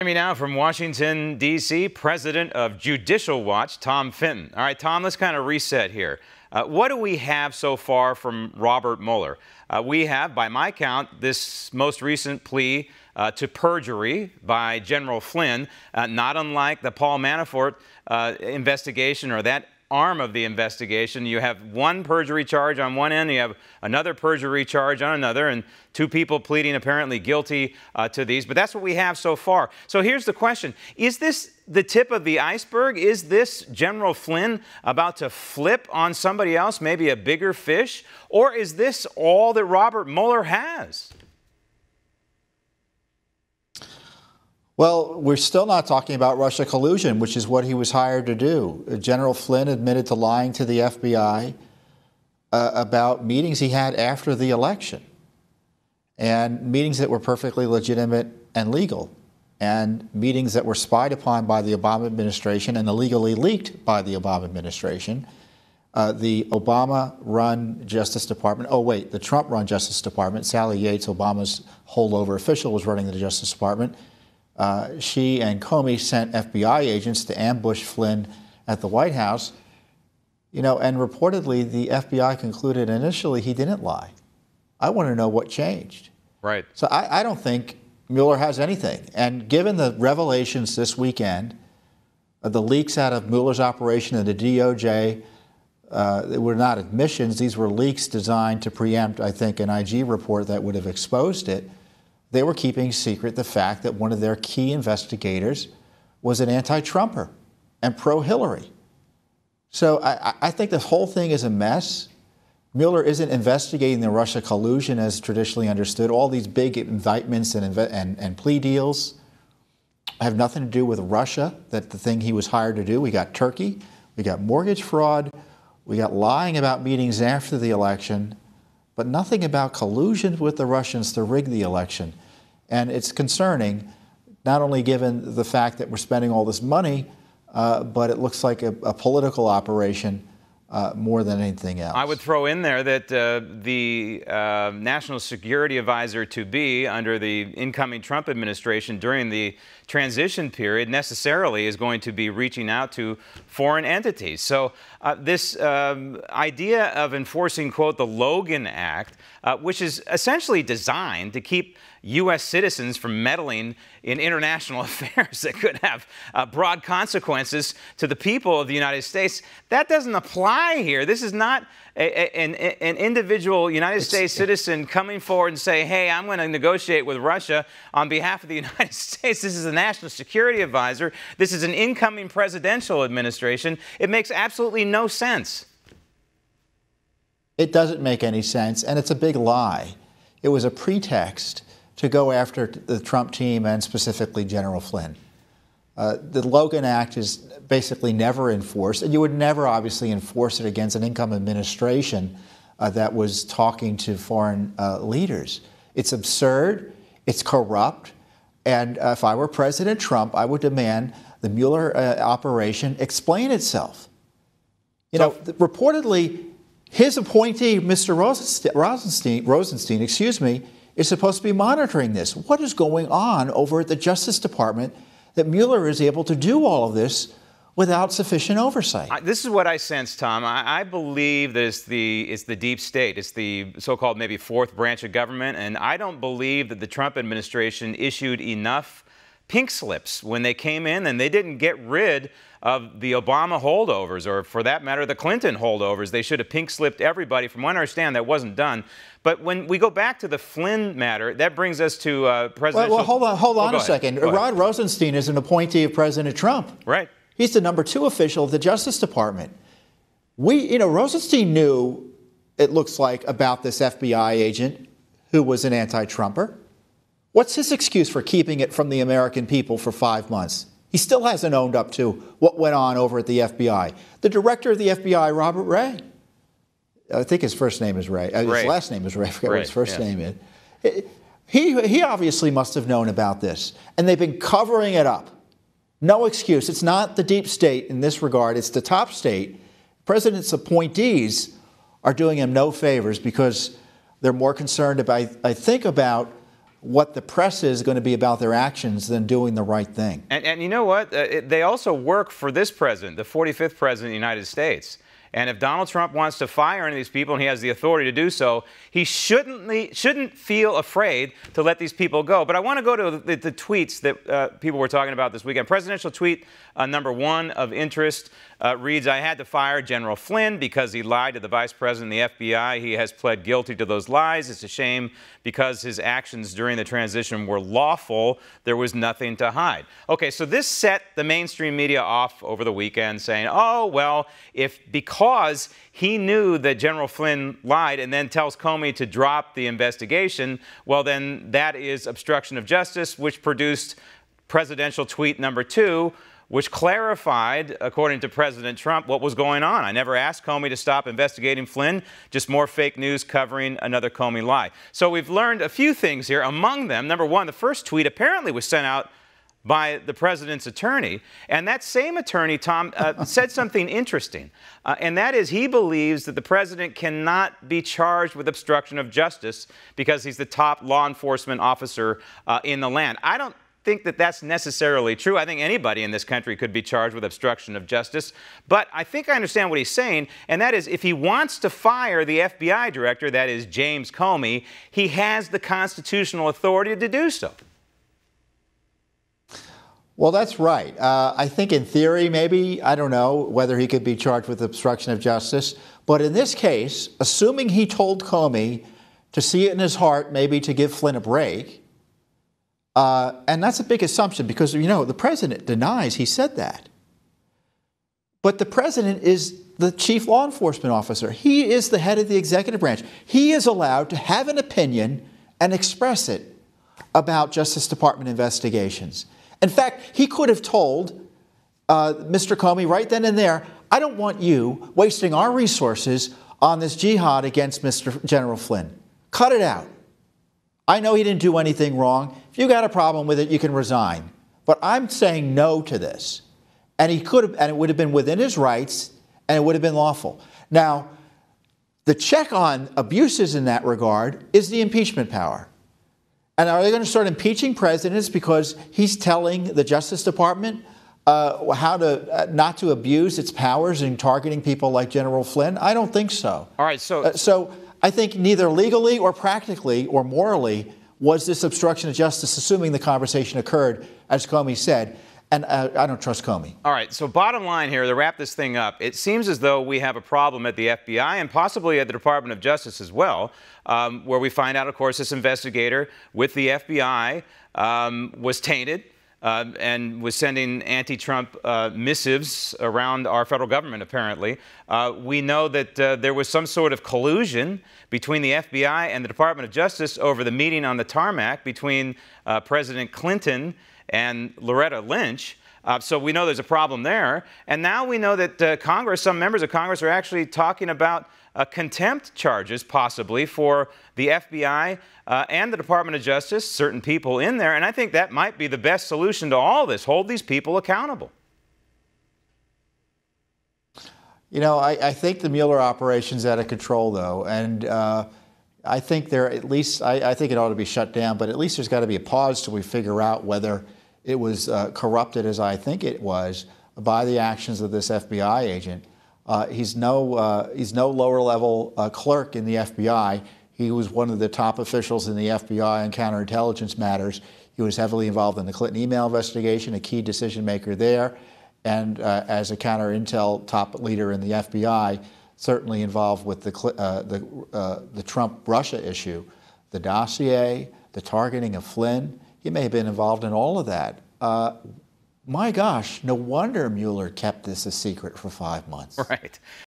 Joining me now from Washington, D.C., president of Judicial Watch, Tom Fitton. All right, Tom, let's kind of reset here. What do we have so far from Robert Mueller? We have, by my count, this most recent plea to perjury by General Flynn, not unlike the Paul Manafort investigation or that arm of the investigation. You have one perjury charge on one end, you have another perjury charge on another, and two people pleading apparently guilty to these. But that's what we have so far. So here's the question. Is this the tip of the iceberg? Is this General Flynn about to flip on somebody else, maybe a bigger fish? Or is this all that Robert Mueller has? Well, we're still not talking about Russia collusion, which is what he was hired to do. General Flynn admitted to lying to the FBI about meetings he had after the election, and meetings that were perfectly legitimate and legal, and meetings that were spied upon by the Obama administration and illegally leaked by the Obama administration. The Obama-run Justice Department, the Trump-run Justice Department, Sally Yates, Obama's holdover official, was running the Justice Department. She and Comey sent FBI agents to ambush Flynn at the White House, and reportedly the FBI concluded initially he didn't lie. I want to know what changed. Right. So I don't think Mueller has anything. And given the revelations this weekend, the leaks out of Mueller's operation and the DOJ, they were not admissions. These were leaks designed to preempt, I think, an IG report that would have exposed it. They were keeping secret the fact that one of their key investigators was an anti-Trumper and pro-Hillary. So I think this whole thing is a mess. Mueller isn't investigating the Russia collusion as traditionally understood. All these big indictments and plea deals have nothing to do with Russia, that's the thing he was hired to do. We got Turkey, we got mortgage fraud, we got lying about meetings after the election, but nothing about collusion with the Russians to rig the election. And it's concerning, not only given the fact that we're spending all this money, but it looks like a political operation more than anything else. I would throw in there that the National Security Advisor-to-be under the incoming Trump administration during the transition period necessarily is going to be reaching out to foreign entities. So this idea of enforcing, quote, the Logan Act, which is essentially designed to keep U.S. citizens from meddling in international affairs that could have broad consequences to the people of the United States, that doesn't apply here. This is not an individual United States citizen coming forward and say, hey, I'm going to negotiate with Russia on behalf of the United States. This is a national security advisor. This is an incoming presidential administration. It makes absolutely no sense. It doesn't make any sense, and it's a big lie. It was a pretext to go after the Trump team and specifically General Flynn. The Logan Act is basically never enforced, and you would never obviously enforce it against an incoming administration that was talking to foreign leaders. It's absurd, it's corrupt, and if I were President Trump, I would demand the Mueller operation explain itself. Reportedly, his appointee, Mr. Rosenstein, is supposed to be monitoring this. What is going on over at the Justice Department that Mueller is able to do all of this without sufficient oversight? This is what I sense, Tom. I believe that it's the deep state. It's the so-called maybe fourth branch of government, and I don't believe that the Trump administration issued enough pink slips when they came in, and they didn't get rid of the Obama holdovers, or for that matter, the Clinton holdovers. They should have pink slipped everybody. From what I understand, that wasn't done. But when we go back to the Flynn matter, that brings us to presidential... Well, hold on a second. Rod Rosenstein is an appointee of President Trump. Right. He's the #2 official of the Justice Department. Rosenstein knew, it looks like, about this FBI agent who was an anti-Trumper. What's his excuse for keeping it from the American people for 5 months? He still hasn't owned up to what went on over at the FBI. The director of the FBI, Robert Ray, I think his first name is Ray. His last name is Ray. I forget what his first name is. He obviously must have known about this, and they've been covering it up. No excuse. It's not the deep state in this regard. It's the top state. President's appointees are doing him no favors because they're more concerned about, I think, about what the press is going to be about their actions than doing the right thing. And you know what? They also work for this president, the 45th president of the United States. And if Donald Trump wants to fire any of these people, and he has the authority to do so, he shouldn't feel afraid to let these people go. But I want to go to the tweets that people were talking about this weekend. Presidential tweet number 1 of interest reads, "I had to fire General Flynn because he lied to the vice president of the FBI. He has pled guilty to those lies. It's a shame because his actions during the transition were lawful. There was nothing to hide." Okay, so this set the mainstream media off over the weekend saying, oh, well, because he knew that General Flynn lied and then tells Comey to drop the investigation, well, then that is obstruction of justice, which produced presidential tweet number 2, which clarified, according to President Trump, what was going on. "I never asked Comey to stop investigating Flynn, just more fake news covering another Comey lie." So we've learned a few things here. Among them, number 1, the first tweet apparently was sent out by the president's attorney. And that same attorney, Tom, said something interesting. And that is, he believes that the president cannot be charged with obstruction of justice because he's the top law enforcement officer in the land. I don't think that that's necessarily true. I think anybody in this country could be charged with obstruction of justice. But I think I understand what he's saying, and that is if he wants to fire the FBI director, that is James Comey, he has the constitutional authority to do so. Well, that's right. I think in theory, maybe, I don't know whether he could be charged with obstruction of justice. But in this case, assuming he told Comey to see it in his heart, maybe to give Flynn a break, and that's a big assumption because, you know, the president denies he said that. But the president is the chief law enforcement officer. He is the head of the executive branch. He is allowed to have an opinion and express it about Justice Department investigations. In fact, he could have told Mr. Comey right then and there, I don't want you wasting our resources on this jihad against Mr. General Flynn. Cut it out. I know he didn't do anything wrong. If you got a problem with it, you can resign. But I'm saying no to this. And he could have, and it would have been within his rights, and it would have been lawful. Now, the check on abuses in that regard is the impeachment power. And are they going to start impeaching presidents because he's telling the Justice Department how to not to abuse its powers in targeting people like General Flynn? I don't think so. All right, so I think neither legally or practically or morally was this obstruction of justice, assuming the conversation occurred, as Comey said. And I don't trust Comey. All right, so bottom line here, to wrap this thing up, it seems as though we have a problem at the FBI and possibly at the Department of Justice as well, where we find out, of course, this investigator with the FBI was tainted and was sending anti-Trump missives around our federal government, apparently. We know that there was some sort of collusion between the FBI and the Department of Justice over the meeting on the tarmac between President Clinton and Loretta Lynch. So we know there's a problem there. And now we know that Congress, some members of Congress are actually talking about contempt charges possibly for the FBI and the Department of Justice, certain people in there. And I think that might be the best solution to all this, hold these people accountable. You know, I think the Mueller operation's out of control, though. And I think at least, I think it ought to be shut down, but at least there's got to be a pause till we figure out whether it was corrupted, as I think it was, by the actions of this FBI agent. He's no lower level clerk in the FBI. He was one of the top officials in the FBI on counterintelligence matters. He was heavily involved in the Clinton email investigation, a key decision maker there, and as a counterintel top leader in the FBI, certainly involved with the Trump-Russia issue, the dossier, the targeting of Flynn. He may have been involved in all of that. My gosh, no wonder Mueller kept this a secret for 5 months. Right.